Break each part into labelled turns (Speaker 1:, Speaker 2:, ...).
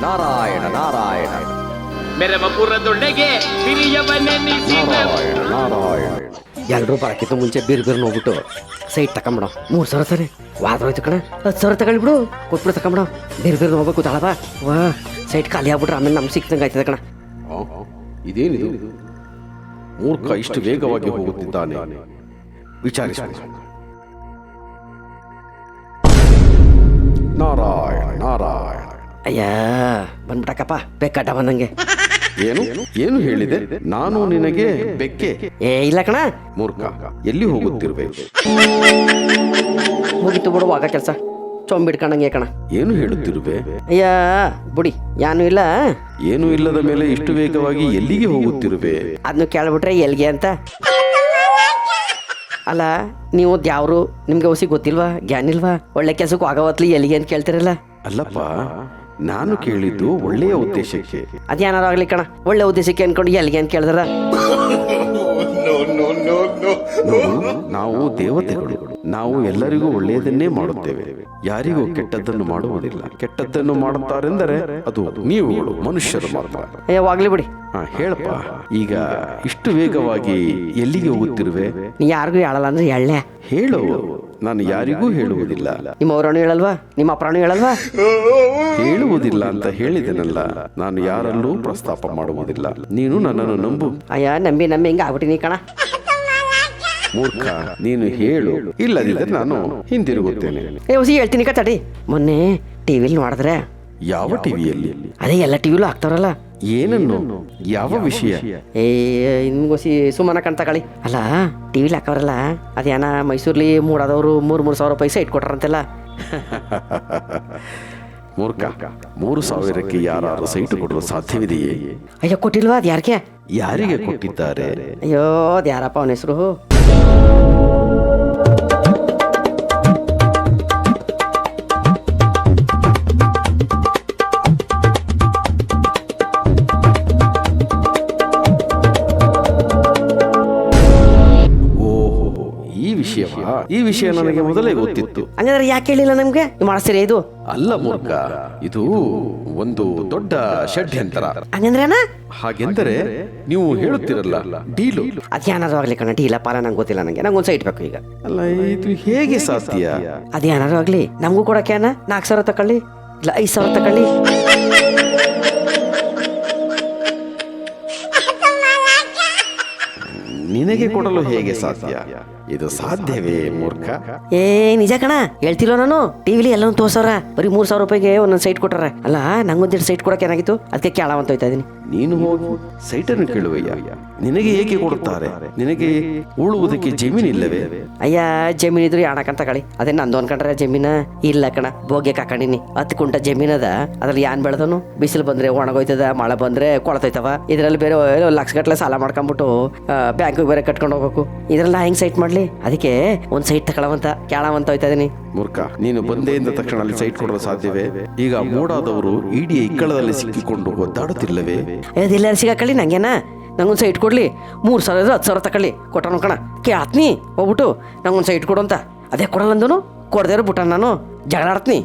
Speaker 1: ನಾರಾಯಣ ನಾರಾಯಣ
Speaker 2: ಮೆರವಪುರದೊಳಗೆ
Speaker 1: ನಾರಾಯಣ ನಾರಾಯಣ. ಎಲ್ಲರೂ ಬರಕ್ಕಿಂತ ಮುಂಚೆ ಬೀರ್ ನೋಡ್ಬಿಟ್ಟು ಸೈಟ್ ತಕೊಂಬಿಡ. 3,000 ಸರಿ ವಾದ್ರೋಯ್ತು ಕಣ. 10,000 ತಗೊಳ್ಬಿಡು, ಕೊಟ್ಬಿಡು ತಕೊಂಬಿಡ. ಬೀರ್ ಹೋಗ್ಬೇಕು ತಾಳವ. ವಾ ಸೈಟ್ ಖಾಲಿ ಆಗ್ಬಿಟ್ರೆ ಆಮೇಲೆ ನಮ್ಗೆ ಸಿಕ್ತಂಗೆ ಆಯ್ತದೆ ಕಣ.
Speaker 3: ಇದೇನಿದು? ಮೂರ್ಖ ಇಷ್ಟು ವೇಗವಾಗಿ ಹೋಗುತ್ತಿದ್ದಾನೆ. ವಿಚಾರಿಸ. ನಾರಾಯಣ ನಾರಾಯಣ.
Speaker 1: ಅಯ್ಯ ಬಂದ್ಬಿಟ್ಟಕ್ಕಪ್ಪ, ಬೇಕಾಟ ಬಂದಂಗೆ.
Speaker 3: ಏನು ಏನು ಹೇಳಿದೆ? ನಾನು ನಿನಗೆ ಬೆಕ್ಕೆ?
Speaker 1: ಇಲ್ಲ ಕಣ,
Speaker 3: ಮೂರ್ಖ, ಎಲ್ಲಿ ಹೋಗುತ್ತಿರುವೆ?
Speaker 1: ಮುಗಿತು ಬಿಡು ಆಗ ಕೆಲಸ. ಚೊಂಬಿಡ್ಕೊಂಡಂಗೆ ಕಣ.
Speaker 3: ಏನು ಹೇಳುತ್ತಿರುವೆ?
Speaker 1: ಅಯ್ಯ ಬುಡಿ ಯಾನು ಇಲ್ಲ.
Speaker 3: ಏನು ಇಲ್ಲದ ಮೇಲೆ ಇಷ್ಟು ವೇಗವಾಗಿ ಎಲ್ಲಿಗೆ ಹೋಗುತ್ತಿರುವೆ?
Speaker 1: ಅದನ್ನು ಕೇಳ್ಬಿಟ್ರೆ ಎಲ್ಗೆ ಅಂತ. ಅಲ್ಲ ನೀವು ದ್ಯಾವ್ರು, ನಿಮ್ಗೆ ಹೊಸಿ ಗೊತ್ತಿಲ್ವಾ? ಜ್ಞಾನ ಇಲ್ವಾ? ಒಳ್ಳೆ ಕೆಲಸಕ್ಕೂ ಆಗವತ್ಲಿ ಎಲ್ಲಿಗೆ ಅಂತ ಕೇಳ್ತಿರಲ್ಲ.
Speaker 3: ಅಲ್ಲಪ್ಪ, ನಾನು ಕೇಳಿದ್ದು ಒಳ್ಳೆಯ ಉದ್ದೇಶಕ್ಕೆ.
Speaker 1: ಅದೇನಾರು ಆಗ್ಲಿ ಕಣ, ಒಳ್ಳೆ ಉದ್ದೇಶಕ್ಕೆ ಅನ್ಕೊಂಡು ಎಲ್ಲಿಗೆ ಅಂತ ಕೇಳಿದ್ರ.
Speaker 3: ನಾವು ದೇವತೆಗಳು. ನಾವು ಎಲ್ಲರಿಗೂ ಒಳ್ಳೆಯದನ್ನೇ ಮಾಡುತ್ತೇವೆ, ಯಾರಿಗೂ ಕೆಟ್ಟದ್ದನ್ನು ಮಾಡುವುದಿಲ್ಲ. ಕೆಟ್ಟದ್ದನ್ನು ಮಾಡುತ್ತಾರೆಂದರೆ ಅದು ನೀವುಗಳು, ಮನುಷ್ಯರು ಮಾತ್ರ.
Speaker 1: ಹೋಗ್ಲಿ ಬಿಡಿ.
Speaker 3: ಹೇಳಪ್ಪ, ಈಗ ಇಷ್ಟು ವೇಗವಾಗಿ ಎಲ್ಲಿಗೆ ಹೋಗುತ್ತಿರುವೆ?
Speaker 1: ನೀ ಯಾರಿಗೂ ಹೇಳಲ್ಲ ಅಂದ್ರೆ ಎಳ್ಳೆ
Speaker 3: ಹೇಳು. ನಾನು ಯಾರಿಗೂ ಹೇಳುವುದಿಲ್ಲ.
Speaker 1: ನಿಮ್ಮ ಅವರನ್ನು ಹೇಳಲ್ವಾ? ನಿಮ್ಮ ಅಪರಾಣು ಹೇಳಲ್ವಾ?
Speaker 3: ಹೇಳುವುದಿಲ್ಲ ಅಂತ ಹೇಳಿದೆನಲ್ಲ. ನಾನು ಯಾರಲ್ಲೂ ಪ್ರಸ್ತಾಪ ಮಾಡುವುದಿಲ್ಲ. ನೀನು ನನ್ನನ್ನು ನಂಬು.
Speaker 1: ಅಯ್ಯ ನಂಬಿ ಹಿಂಗ ಆಗ್ಬಿಟ್ಟಿನಿ ಕಣ.
Speaker 3: ಮೂರ್ಖ, ನೀನು ಹೇಳು, ಇಲ್ಲದಿದ್ದರೆ ನಾನು ಹಿಂದಿರುಗುತ್ತೇನೆ.
Speaker 1: ಹೊಸಿ ಹೇಳ್ತೀನಿ ತಡಿ. ಮೊನ್ನೆ ಟಿವಿಲಿ ನೋಡಿದ್ರೆ.
Speaker 3: ಯಾವ ಟಿವಿಯಲ್ಲಿ?
Speaker 1: ಅದೇ ಎಲ್ಲ ಟಿವಿಲೂ ಆಗ್ತಾರಲ್ಲ.
Speaker 3: ಏನನ್ನು? ಯಾವ ವಿಷಯ?
Speaker 1: ನಿಮ್ಗೊಸಿ ಸುಮ್ಮನ ಕಣ್ತಕೊಳ್ಳಿ. ಅಲ್ಲ ಟಿವಿಲಿ ಹಾಕವ್ರಲ್ಲ, ಅದೇನ ಮೈಸೂರ್ಲಿ ಮೂಡಾದವರು 3,000 ರೂಪಾಯಿ ಸೈಟ್ ಕೊಟ್ರಂತೆಲ್ಲ.
Speaker 3: ಮೂರ್ಖ, 3,000ಕ್ಕೆ ಯಾರು ಸೈಟು ಕೊಡಲು ಸಾಧ್ಯವಿದೆಯೇ?
Speaker 1: ಅಯ್ಯೋ ಕೊಟ್ಟಿಲ್ವಾ? ಅದು ಯಾರಿಗೆ?
Speaker 3: ಯಾರಿಗೆ ಕೊಟ್ಟಿದ್ದಾರೆ?
Speaker 1: ಅಯ್ಯೋ ಅದು ಯಾರಪ್ಪ ಅವನ ಹೆಸರು?
Speaker 3: ಈ ವಿಷಯ ನನಗೆ ಮೊದಲೇ ಗೊತ್ತಿತ್ತು.
Speaker 1: ಹಂಗಂದ್ರೆ ಯಾಕೆ ಹೇಳಿಲ್ಲ ನಮ್ಗೆ? ಮಾಡಿಸ್ತೀರಿ ಇದು?
Speaker 3: ಅಲ್ಲ ಮೂರ್ಖ, ಇದು ಒಂದು ದೊಡ್ಡ ಷಡ್ಯಂತರ.
Speaker 1: ಹಂಗಂದ್ರೇನ?
Speaker 3: ಹಾಗೆಂದರೆ ನೀವು ಹೇಳುತ್ತಿರಲ್ಲ ಡೀಲು.
Speaker 1: ಅದೇನಾದ್ರು ಆಗ್ಲಿ ಕಣ, ಡೀಲ ಪಾಲ ನಂಗೆ ಗೊತ್ತಿಲ್ಲ. ನಂಗೊಂದು ಸೈಟ್ ಬೇಕು ಈಗ.
Speaker 3: ಅಲ್ಲ, ಇದು ಹೇಗೆ ಸಾಧ್ಯ?
Speaker 1: ಅದೇನಾದ್ರು ಆಗ್ಲಿ ನಮಗೂ ಕೊಡಕ್ಕೆ 4,000 ತಕೊಳ್ಳಿ, ಇಲ್ಲ 5,000 ತಕೊಳ್ಳಿ.
Speaker 3: ನಿನಗೆ ಕೊಡಲು ಹೇಗೆ ಸಾಧ್ಯ? ಇದು ಸಾಧ್ಯವೇ ಮೂರ್ಖ?
Speaker 1: ನಿಜ ಕಣ, ಹೇಳ್ತಿಲ್ವ ನಾನು? ಟಿವಿಲಿ ಎಲ್ಲೊಂದು ತೋರ್ಸವ್ರ, ಬರೀ 3,000 ರೂಪಾಯಿಗೆ ಒಂದೊಂದು ಸೈಟ್ ಕೊಟ್ಟಾರ. ಅಲ್ಲ ನಂಗೊಂದು ಸೈಟ್ ಕೊಡಕ್ಕೆ ಏನಾಗಿತ್ತು? ಅದಕ್ಕೆ ಕೇಳವಂತ ಹೋಯ್ತಾ ಇದೀನಿ.
Speaker 3: ನೀನು ಹೋಗಿ ಸೈಟನ್ನು ಕೇಳುವಯ್ಯ. ನಿನಗೆ ಏಕೆ ಕೊಡುತ್ತಾರೆ? ನಿನಗೆ ಉಳುವುದಕ್ಕೆ ಜಮೀನಿಲ್ಲವೇ?
Speaker 1: ಅಯ್ಯ ಜಮೀನ್ ಇದ್ರು ಯಾಣಕಂತ ಕಳಿ. ಅದೇ ನಂದು ಅನ್ಕೊಂಡ್ರೆ ಜಮೀನ ಇಲ್ಲ ಕಣ, ಬೋಗೆ ಕಾಕೊಂಡಿನಿ. 10 ಕುಂಟ ಜಮೀನದ, ಅದ್ರಲ್ಲಿ ಏನ್ ಬೆಳೆದನು? ಬಿಸಿಲು ಬಂದ್ರೆ ಒಣಗೋಯ್ತದ, ಮಳೆ ಬಂದ್ರೆ ಕೊಳತೋಯ್ತವ. ಇದ್ರಲ್ಲಿ ಬೇರೆ ಲಕ್ಷಗಟ್ಲೆ ಸಾಲ ಮಾಡ್ಕೊಂಡ್ಬಿಟ್ಟು ಬ್ಯಾಂಕಿಗೆ ಬೇರೆ ಕಟ್ಕೊಂಡು ಹೋಗ್ಬೇಕು. ಇದ್ರಲ್ಲಿ ನಾ ಹೆಂಗ್ ಸೈಟ್ ಮಾಡ್ಲಿ? ಅದಕ್ಕೆ ಒಂದ್ ಸೈಟ್ ತಗೊಳವಂತ ಕೇಳವಂತ ಹೋಯ್ತಾ ಇದೀನಿ.
Speaker 3: ಮೂರ್ಖ, ನೀನು ಬಂದೆಯಿಂದ ತಕ್ಷಣ ಅಲ್ಲಿ ಸೈಟ್ ಕೊಡಲು ಸಾಧ್ಯವೇ? ಈಗ ಮೂಡಾದವರು ಇಡಿಯ ಇಕ್ಕಳದಲ್ಲಿ ಸಿಕ್ಕಿಕೊಂಡು ಒದ್ದಾಡುತ್ತಿಲ್ಲವೇ?
Speaker 1: ಎಲ್ಲರೂ ಸಿಗಾಕಳಿ ನಂಗೇನ? ನಂಗೊಂದು ಸೈಟ್ ಕೊಡ್ಲಿ. 3,000 10,000 ತಕೊಳ್ಳಿ. ಕೊಟ್ಟನು ಕಣ, ಕೇಳ್ತೀನಿ ಹೋಗ್ಬಿಟ್ಟು ನಂಗೊಂದು ಸೈಟ್ ಕೊಡು ಅಂತ. ಅದೇ ಕೊಡಲ್ಲ ಅಂದನು, ಕೊಡದೇರು ಬಿಟ್ಟ ನಾನು ಜಗಳ ಆಡ್ತೀನಿ.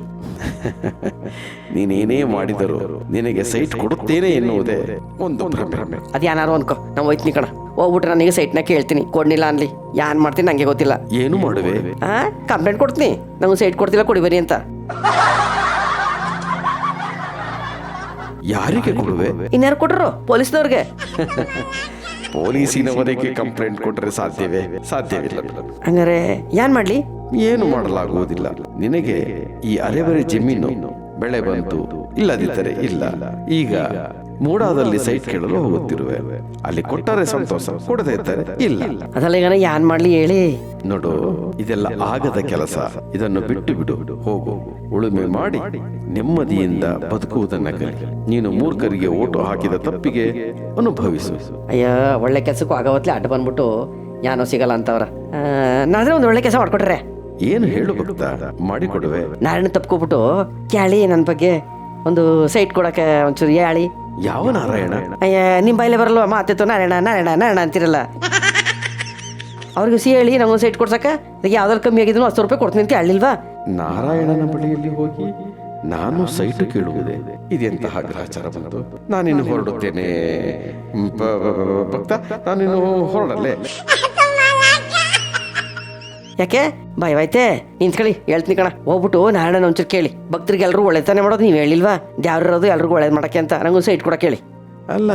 Speaker 3: ನೀನೇನೇ ಮಾಡಿದರು ನಿನಗೆ ಸೈಟ್ ಕೊಡುತ್ತೇನೆ ಎನ್ನುವುದೇ ಒಂದು ಭ್ರಮೆ.
Speaker 1: ಅದೇನಾರು ಅನ್ಕೋ, ನಾವು ಹೋಯ್ತೀನಿ ಕಣ. ಹೋಗ್ಬಿಟ್ರೆ ನನಗೆ ಸೈಟ್ನ ಕೇಳ್ತೀನಿ, ಕೊಡ್ನಿಲ್ಲ ಅನ್ಲಿ. ಯಾನ್ ಮಾಡ್ತೀನಿ ನಂಗೆ ಗೊತ್ತಿಲ್ಲ.
Speaker 3: ಏನು ಮಾಡುವೆ?
Speaker 1: ಕಂಪ್ಲೇಂಟ್ ಕೊಡ್ತೀನಿ, ನಂಗೊಂದು ಸೈಟ್ ಕೊಡ್ತಿಲ್ಲ, ಕೊಡಿ ಬರಿ ಅಂತ.
Speaker 3: ಯಾರಿಗೆ ಕೊಡುವೆ?
Speaker 1: ಇನ್ಯಾರು ಕೊಟ್ರು? ಪೊಲೀಸ್ನವ್ರಿಗೆ.
Speaker 3: ಪೊಲೀಸಿನವರಿಗೆ ಕಂಪ್ಲೇಂಟ್ ಕೊಟ್ಟರೆ ಸಾಧ್ಯವೇ? ಸಾಧ್ಯವಿಲ್ಲ.
Speaker 1: ಹಂಗಾರೆ ಏನ್ ಮಾಡ್ಲಿ?
Speaker 3: ಏನು ಮಾಡಲಾಗುವುದಿಲ್ಲ. ನಿನಗೆ ಈ ಅರೆಬರೆ ಜಮೀನು ಬೆಳೆ ಬಂತು, ಇಲ್ಲದಿದ್ದರೆ ಇಲ್ಲ. ಈಗ ಮೂಡಾದಲ್ಲಿ ಸೈಟ್ ಕೇಳಲು ಹೋಗುತ್ತಿರುವೆ. ಅಲ್ಲಿ ಕೊಟ್ಟರೆ ಸಂತೋಷ, ಕೊಡದೇ ಇದ್ದರೆ ಇಲ್ಲ.
Speaker 1: ಅದಲ್ಲ ಈಗ ಏನ್ ಮಾಡ್ಲಿ ಹೇಳಿ?
Speaker 3: ನೋಡು, ಇದೆಲ್ಲ ಆಗದ ಕೆಲಸ. ಇದನ್ನು ಬಿಟ್ಟು ಬಿಡು, ಹೋಗು. ಉಳುಮೆ ಮಾಡಿ ನೆಮ್ಮದಿಯಿಂದ ಬದುಕುವುದನ್ನ ಕಲಿ. ನೀನು ಮೂರ್ಖರಿಗೆ ಓಟು ಹಾಕಿದ ತಪ್ಪಿಗೆ ಅನುಭವಿಸು.
Speaker 1: ಅಯ್ಯ ಒಳ್ಳೆ ಕೆಲ್ಸಕ್ಕೂ ಆಗವತ್ಲೆ ಅಡ್ಡ ಬಂದ್ಬಿಟ್ಟು ಯಾನೋ ಸಿಗಲ್ಲ ಅಂತವ್ರ. ನಾದ್ರೆ ಒಂದು ಒಳ್ಳೆ ಕೆಲಸ ಮಾಡ್ಕೊಟ್ರೆ.
Speaker 3: ಏನು ಹೇಳು ಭಕ್ತ, ಮಾಡಿಕೊಡುವೆ.
Speaker 1: ನಾರಾಯಣ ತಪ್ಕೊಬಿಟ್ಟು ಕೇಳಿ ನನ್ನ ಬಗ್ಗೆ ಒಂದು ಸೈಟ್ ಕೊಡಕ್ಕೆ ಒಂಚೂರು ಹೇಳಿ.
Speaker 3: ಯಾವ ನಾರಾಯಣ?
Speaker 1: ಅಯ್ಯ ನಿಮ್ಮ ಬಾಯಿಲೆ ಬರಲ್ವ ಮಾತಿತ್ತು ನಾರಾಯಣ ನಾರಾಯಣ ನಾರಾಯಣ ಅಂತಿರಲ್ಲ. ಅವ್ರಿಗೆ ಹೇಳಿ ನಮಗೊಂದು ಸೈಟ್ ಕೊಡ್ಸಕ್ಕೆ. ಯಾವ್ದಾರು ಕಮ್ಮಿ ಆಗಿದ್ರು 10 ರೂಪಾಯಿ ಕೊಡ್ತೀನಿ ಅಂತ ಹೇಳಿಲ್ವಾ?
Speaker 3: ನಾರಾಯಣನ ಬಳಿಯಲ್ಲಿ ಹೋಗಿ ನಾನು ಸೈಟು ಕೇಳುವುದೇ ಇದೆಂತಹ ಗ್ರಹಚಾರ ಬಂತು. ನಾನಿನ್ನು ಹೊರಡುತ್ತೇನೆ ಭಕ್ತ, ನಾನಿನ್ನು ಹೊರಡಲ್ಲೇ.
Speaker 1: ಯಾಕೆ ಭಯವಾಯ್ತೆ? ನಿಂತ್ಕೊಳ್ಳಿ, ಹೇಳ್ತೀನಿ ಕಣ. ಹೋಗ್ಬಿಟ್ಟು ನಾರಾಯಣನ ಒಂಚೂರು ಕೇಳಿ, ಭಕ್ತರಿಗೆ ಎಲ್ರಿಗೂ ಒಳ್ಳೆತಾನೆ ಮಾಡೋದು ನೀವು ಹೇಳಿಲ್ವಾ? ದೇವ್ರು ಇರೋದು ಎಲ್ರಿಗೂ ಒಳ್ಳೇದು ಮಾಡಕ್ಕೆ ಅಂತ. ನಂಗೊಂದು ಸೈಟ್ ಕೊಡಕ್ಕೆ ಹೇಳಿ.
Speaker 3: ಅಲ್ಲ,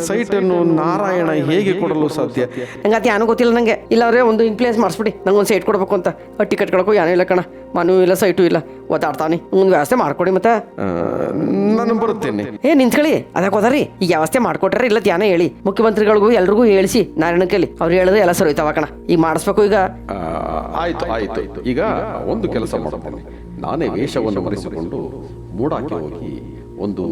Speaker 3: ಸೈಟನ್ನು ನಾರಾಯಣ ಹೇಗೆ ಕೊಡಲು ಸಾಧ್ಯ?
Speaker 1: ನಂಗೆ ಅದು ಏನೂ ಗೊತ್ತಿಲ್ಲ ನನಗೆ. ಇಲ್ಲಾಂದ್ರೆ ಒಂದು ಇನ್ಫ್ಲೂಯೆನ್ಸ್ ಮಾಡಿಸ್ಬಿಡಿ, ನಂಗೊಂದು ಸೈಟ್ ಕೊಡಬೇಕು ಅಂತ. ಟಿಕೆಟ್ ಕೊಡೋಕ್ಕೂ ಏನೂ ಇಲ್ಲ ಕಣ, ಮನೂ ಇಲ್ಲ ಸೈಟು ಇಲ್ಲ, ಓದಾಡ್ತಾನೆ. ಒಂದು ವ್ಯವಸ್ಥೆ ಮಾಡ್ಕೊಡಿ ಮತ್ತೆ.
Speaker 3: ನಾನು ಬರುತ್ತೇನೆ.
Speaker 1: ನಿಂತ್ಕೊಳ್ಳಿ, ಅದಕ್ಕೆ ಹೋದಾರಿ ಈಗ ವ್ಯವಸ್ಥೆ ಮಾಡ್ಕೊಟ್ರೆ ಇಲ್ಲ ಧ್ಯಾನ ಹೇಳಿ. ಮುಖ್ಯಮಂತ್ರಿಗಳಿಗೂ ಎಲ್ರಿಗೂ ಹೇಳಿಸಿ ನಾರಾಯಣ ಕೇಳಿ, ಅವ್ರು ಹೇಳಿದ್ರೆ ಎಲ್ಲ ಸರಿ ಹೋಯ್ತವ ಕಣ. ಈಗ ಮಾಡಿಸ್ಬೇಕು ಈಗ.
Speaker 3: ಆಯ್ತು ಆಯ್ತು. ಈಗ ಒಂದು ಕೆಲಸ ಮಾಡ್ತೇನೆ. ನಾನೇ ವೇಷವನ್ನು ಮರೆಸಿಕೊಂಡು ಮೂಡಾಕ್ಕೆ ಹೋಗಿ ಒಂದು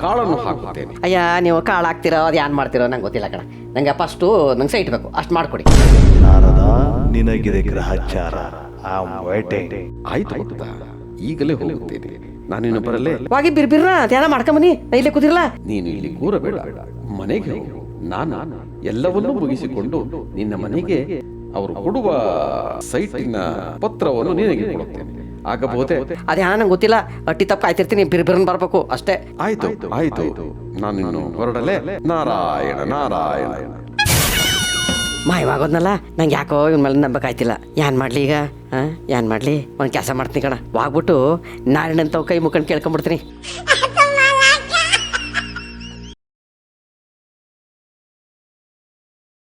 Speaker 3: ಕಾಳನ್ನು ಹಾಕುತ್ತೇನೆ.
Speaker 1: ಅಯ್ಯ, ನೀವು ಕಾಳು ಹಾಕ್ತಿರೋ ಅದು ಏನ್ ಮಾಡ್ತಿರೋ ನಂಗೆ ಗೊತ್ತಿಲ್ಲ ಕಣ. ನಂಗೆ ಫಸ್ಟು ನಂಗೆ ಸೈಟ್ ಬೇಕು, ಅಷ್ಟು ಮಾಡ್ಕೊಡಿ.
Speaker 4: ನಾರದ, ನಿನಗಿದೆ ಗ್ರಹಚಾರ.
Speaker 3: ಆಯ್ತು ಭಕ್ತ, ಈಗಲೇ ಹೋಗುತ್ತೇನೆ. ನಾನಿನ್ನು ಬರಲ್ಲೇ.
Speaker 1: ಹೋಗಿ ಬಿರ್ಬಿರ್ನ ಧ್ಯಾನ ಮಾಡ್ಕೊಂಬನಿ, ನಾ ಇಲ್ಲೇ ಕೂತಿರಲ್ಲ.
Speaker 3: ನೀನು ಇಲ್ಲಿ ಕೂರಬೇಡ, ಮನೆಗೆ ಹೋಗು. ನಾನು ಎಲ್ಲವನ್ನೂ ಮುಗಿಸಿಕೊಂಡು ನಿನ್ನ ಮನೆಗೆ ಅವರು ಕೊಡುವ ಸೈಟಿನ ಪತ್ರವನ್ನು ನಿನಗೆ ಕೊಡುತ್ತೇನೆ. ಆಗಬಹುದೇ?
Speaker 1: ಅದೇ ನಂಗೆ ಗೊತ್ತಿಲ್ಲ, ಅಟ್ಟಿ ತಪ್ಪು ಕಾಯ್ತಿರ್ತೀನಿ, ಬಿರ್ಬಿರ್ನ ಬರ್ಬೇಕು ಅಷ್ಟೇ.
Speaker 3: ಆಯ್ತು ಆಯ್ತು, ನಾನಿನ್ನು ಹೊರಡಲೇ. ನಾರಾಯಣ ನಾರಾಯಣ.
Speaker 1: ಮಾಯವಾಗೋದ್ನಲ್ಲ, ನಂಗೆ ಯಾಕೋ ಇವ್ನ ಮೇಲೆ ನಂಬಕಾಯ್ತಿಲ್ಲ. ಏನ್ ಮಾಡ್ಲಿ ಈಗ? ಏನ್ ಮಾಡ್ಲಿ? ಒಂದು ಕೆಲಸ ಮಾಡ್ತೀನಿ ಕಣ, ಹೋಗ್ಬಿಟ್ಟು ನಾರಾಯಣಂತ ಕೈ ಮುಖಂಡು ಕೇಳ್ಕೊಂಬಿಡ್ತೀನಿ.